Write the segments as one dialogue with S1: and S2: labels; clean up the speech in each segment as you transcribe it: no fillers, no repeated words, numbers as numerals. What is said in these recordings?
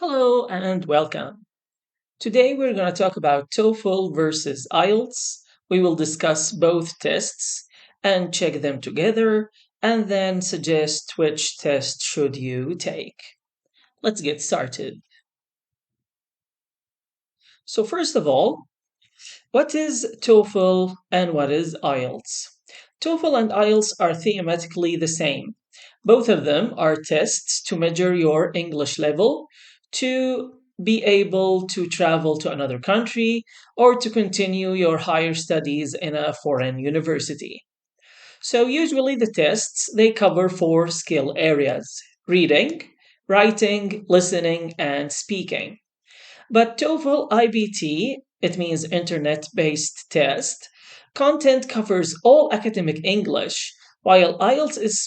S1: Hello and welcome. Today we're going to talk about TOEFL versus IELTS. We will discuss both tests and check them together and then suggest which test should you take. Let's get started. So first of all, what is TOEFL and what is IELTS? TOEFL and IELTS are thematically the same. Both of them are tests to measure your English level to be able to travel to another country or to continue your higher studies in a foreign university. So usually the tests they cover four skill areas: reading, writing, listening, and speaking. But TOEFL IBT, it means internet based test, content covers all academic English, while IELTS is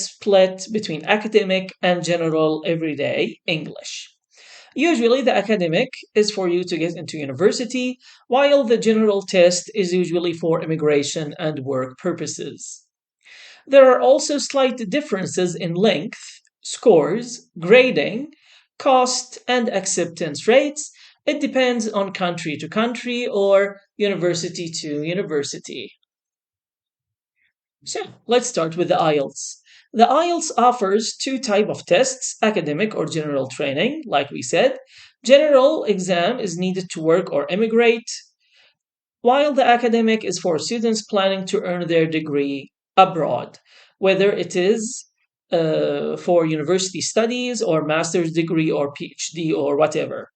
S1: split between academic and general everyday English. Usually, the academic is for you to get into university, while the general test is usually for immigration and work purposes. There are also slight differences in length, scores, grading, cost, and acceptance rates. It depends on country to country or university to university. So let's start with the IELTS. The IELTS offers two types of tests, academic or general training, like we said. General exam is needed to work or immigrate, while the academic is for students planning to earn their degree abroad, whether it is for university studies or master's degree or PhD or whatever.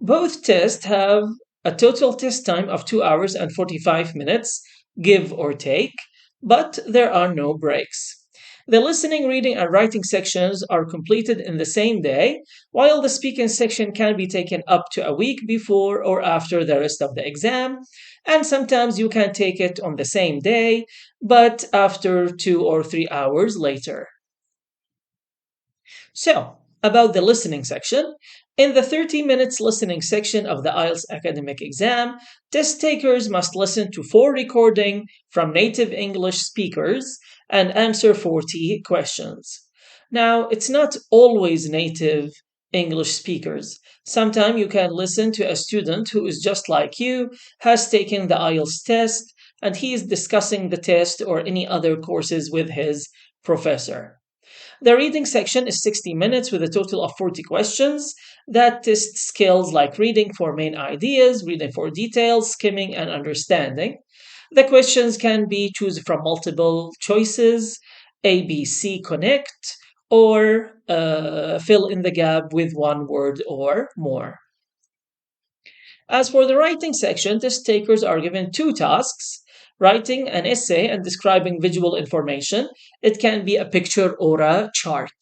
S1: Both tests have a total test time of 2 hours and 45 minutes, give or take, but there are no breaks. The listening, reading, and writing sections are completed in the same day, while the speaking section can be taken up to a week before or after the rest of the exam, and sometimes you can take it on the same day, but after 2 or 3 hours later. So, about the listening section, in the 30 minutes listening section of the IELTS academic exam, test takers must listen to four recordings from native English speakers and answer 40 questions. Now, it's not always native English speakers. Sometimes you can listen to a student who is just like you, has taken the IELTS test, and he is discussing the test or any other courses with his professor. The reading section is 60 minutes with a total of 40 questions that test skills like reading for main ideas, reading for details, skimming, and understanding. The questions can be choose from multiple choices, ABC connect, or fill in the gap with one word or more. As for the writing section, test takers are given two tasks: writing an essay and describing visual information. It can be a picture or a chart.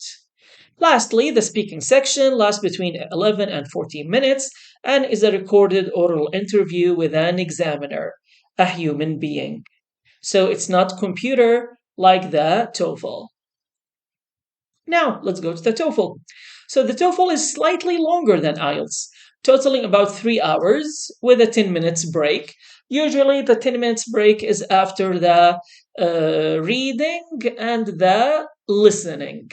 S1: Lastly, the speaking section lasts between 11 and 14 minutes and is a recorded oral interview with an examiner, a human being. So it's not computer like the TOEFL. Now, let's go to the TOEFL. So the TOEFL is slightly longer than IELTS, totaling about 3 hours with a 10 minutes break. Usually, the 10 minutes break is after the reading and the listening.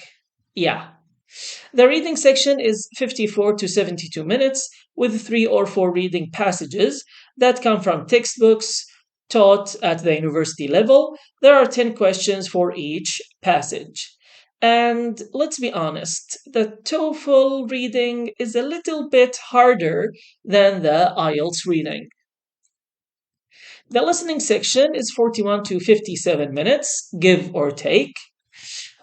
S1: Yeah. The reading section is 54 to 72 minutes with 3 or 4 reading passages that come from textbooks taught at the university level. There are 10 questions for each passage. And let's be honest, the TOEFL reading is a little bit harder than the IELTS reading. The listening section is 41 to 57 minutes, give or take,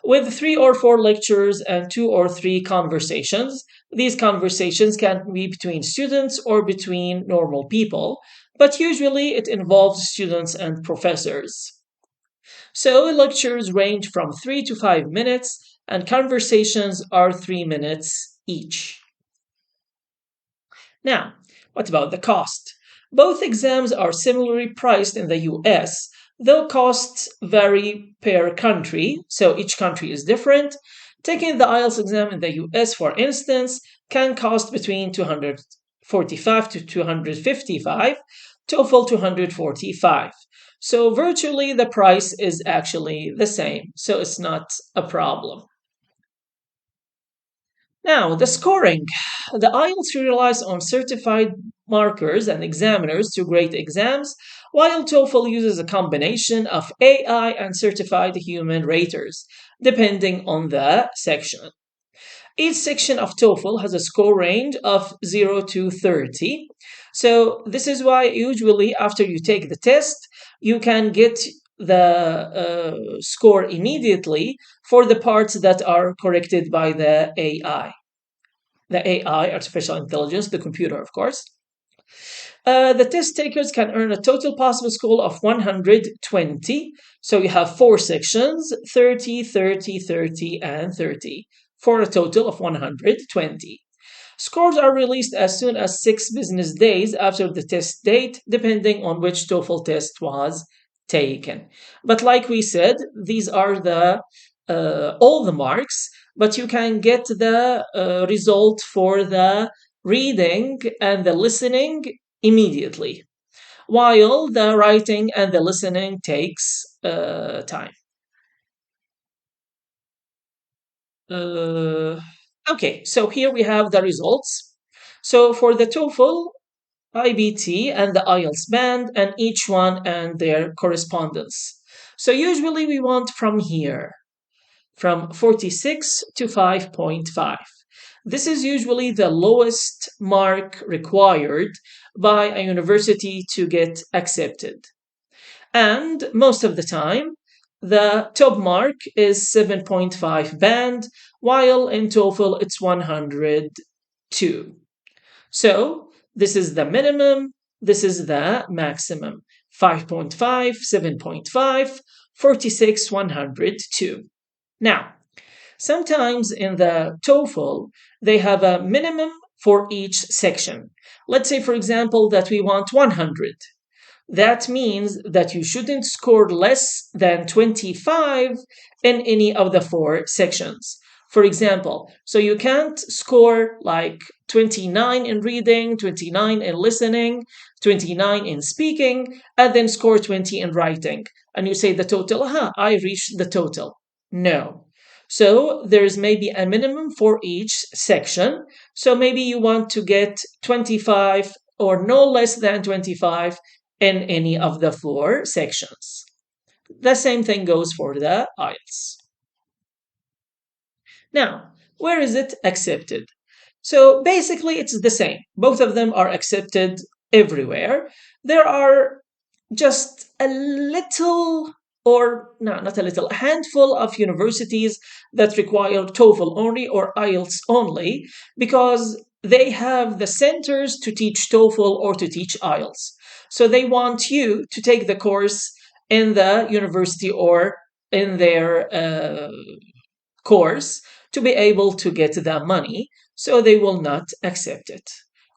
S1: with 3 or 4 lectures and 2 or 3 conversations. These conversations can be between students or between normal people, but usually it involves students and professors. So lectures range from 3 to 5 minutes, and conversations are 3 minutes each. Now, what about the cost? Both exams are similarly priced in the US, though costs vary per country, so each country is different. Taking the IELTS exam in the US, for instance, can cost between 245 to 255, TOEFL 245. So virtually the price is actually the same, so it's not a problem. Now, the scoring. The IELTS relies on certified markers and examiners to grade exams, while TOEFL uses a combination of AI and certified human raters, depending on the section. Each section of TOEFL has a score range of 0 to 30. So, this is why usually after you take the test, you can get the score immediately for the parts that are corrected by the AI. The AI, artificial intelligence, the computer, of course. The test takers can earn a total possible score of 120. So you have four sections 30, 30, 30, and 30 for a total of 120. Scores are released as soon as 6 business days after the test date, depending on which TOEFL test was taken. But like we said, these are the all the marks, but you can get the result for the reading and the listening immediately, while the writing and the listening takes time. Uh, okay, so here we have the results. So for the TOEFL, IBT, and the IELTS band, and each one and their correspondence. So usually we want from here, from 46 to 5.5. This is usually the lowest mark required by a university to get accepted. And most of the time, the top mark is 7.5 band, while in TOEFL it's 102. So this is the minimum, this is the maximum. 5.5, 7.5, 46, 102. Now, sometimes in the TOEFL, they have a minimum for each section. Let's say, for example, that we want 100. That means that you shouldn't score less than 25 in any of the four sections. For example, so you can't score like 29 in reading, 29 in listening, 29 in speaking, and then score 20 in writing. And you say the total, I reached the total. No. So there's maybe a minimum for each section. So maybe you want to get 25 or no less than 25 in any of the four sections. The same thing goes for the IELTS. Now, where is it accepted? So basically, it's the same. Both of them are accepted everywhere. There are just a little, or no, not a little, a handful of universities that require TOEFL only or IELTS only because they have the centers to teach TOEFL or to teach IELTS. So they want you to take the course in the university or in their course to be able to get the money, so they will not accept it.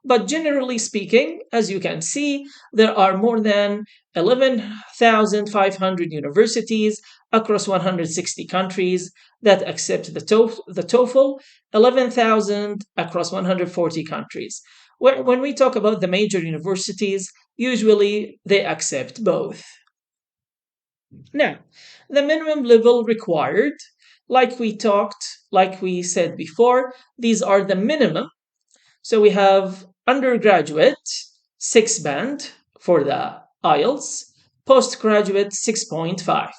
S1: But generally speaking, as you can see, there are more than 11,500 universities across 160 countries that accept the TOEFL, 11,000 across 140 countries. When we talk about the major universities, usually they accept both. Now, the minimum level required, like we said before, these are the minimum. So we have undergraduate, 6 band for the IELTS, postgraduate, 6.5.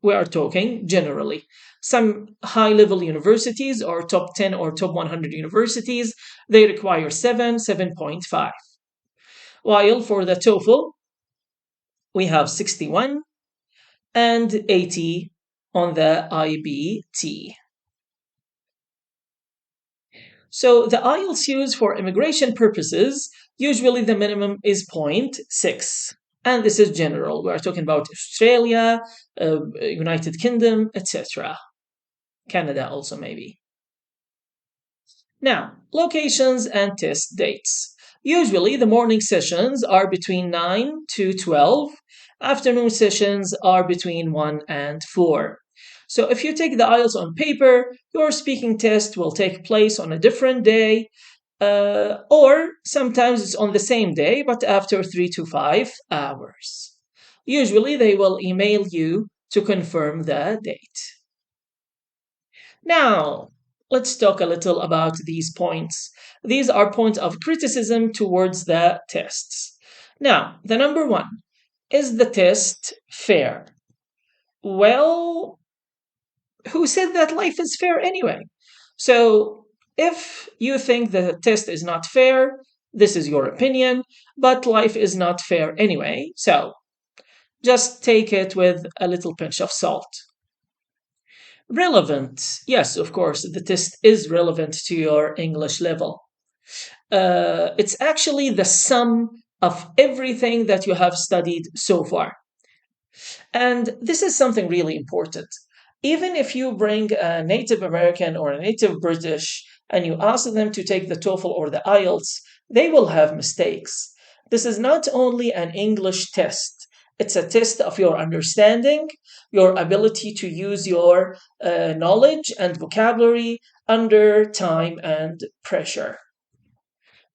S1: We are talking generally. Some high level universities or top 10 or top 100 universities, they require 7, 7.5. While for the TOEFL, we have 61 and 80 on the IBT. So the IELTS used for immigration purposes, usually the minimum is zero point 0.6. And this is general. We are talking about Australia, United Kingdom, etc. Canada also maybe. Now, locations and test dates. Usually the morning sessions are between 9 to 12. Afternoon sessions are between 1 and 4. So if you take the IELTS on paper, your speaking test will take place on a different day, or sometimes it's on the same day, but after 3 to 5 hours. Usually they will email you to confirm the date. Now, let's talk a little about these points. These are points of criticism towards the tests. Now, the number one, is the test fair? Well, who said that life is fair anyway? So, if you think the test is not fair, this is your opinion, but life is not fair anyway. So, just take it with a little pinch of salt. Relevant. Yes, of course, the test is relevant to your English level. It's actually the sum of everything that you have studied so far. And this is something really important. Even if you bring a Native American or a Native British and you ask them to take the TOEFL or the IELTS, they will have mistakes. This is not only an English test, it's a test of your understanding, your ability to use your knowledge and vocabulary under time and pressure.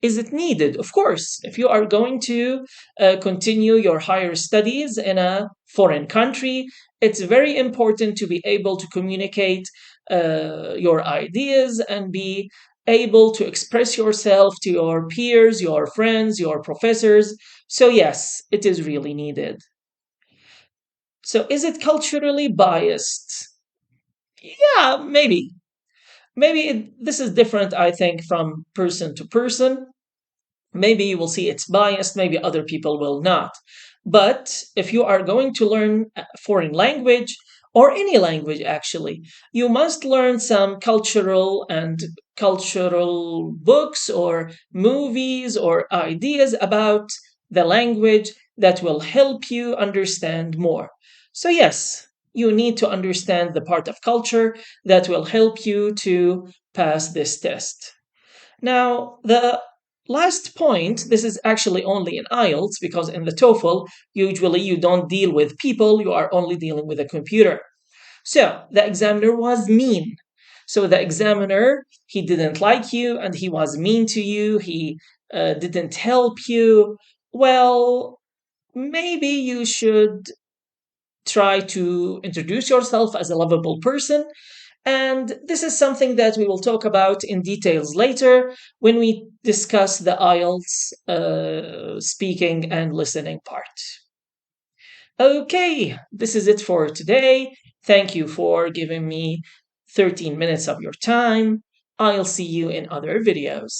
S1: Is it needed? Of course. If you are going to continue your higher studies in a foreign country, it's very important to be able to communicate your ideas and be able to express yourself to your peers, your friends, your professors. So, yes, it is really needed. So, is it culturally biased? Yeah, maybe. This is different, I think, from person to person. Maybe you will see it's biased, maybe other people will not. But if you are going to learn a foreign language, or any language actually, you must learn some cultural books or movies or ideas about the language that will help you understand more. So, yes, you need to understand the part of culture that will help you to pass this test. Now, the last point, this is actually only in IELTS because in the TOEFL, usually you don't deal with people, you are only dealing with a computer. So, the examiner was mean. So, the examiner, he didn't like you and he was mean to you, he didn't help you. Well, maybe you should try to introduce yourself as a lovable person, and this is something that we will talk about in details later when we discuss the IELTS speaking and listening part. Okay, this is it for today. Thank you for giving me 13 minutes of your time. I'll see you in other videos.